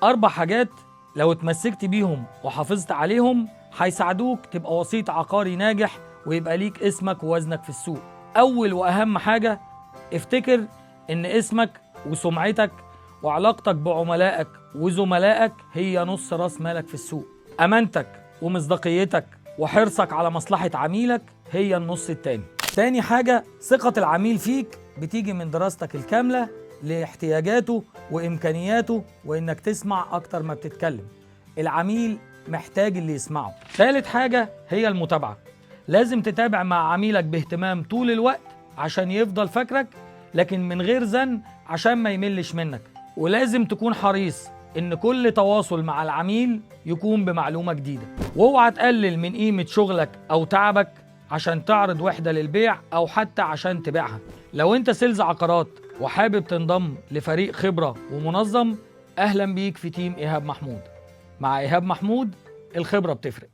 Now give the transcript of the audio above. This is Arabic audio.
4 حاجات لو اتمسكت بيهم وحافظت عليهم هيساعدوك تبقى وسيط عقاري ناجح ويبقى ليك اسمك ووزنك في السوق. أول وأهم حاجة، افتكر إن اسمك وسمعتك وعلاقتك بعملائك وزملائك هي نص راس مالك في السوق. أمانتك ومصداقيتك وحرصك على مصلحة عميلك هي النص التاني. تاني حاجة، ثقة العميل فيك بتيجي من دراستك الكاملة لاحتياجاته وإمكانياته وإنك تسمع أكتر ما بتتكلم. العميل محتاج اللي يسمعه. ثالث حاجة هي المتابعة. لازم تتابع مع عميلك باهتمام طول الوقت عشان يفضل فاكرك، لكن من غير زن عشان ما يملش منك. ولازم تكون حريص إن كل تواصل مع العميل يكون بمعلومة جديدة. واوعى تقلل من قيمة شغلك أو تعبك عشان تعرض وحدة للبيع أو حتى عشان تبيعها. لو أنت سيلز عقارات وحابب تنضم لفريق خبرة ومنظم، أهلا بيك في تيم إيهاب محمود. مع إيهاب محمود الخبرة بتفرق.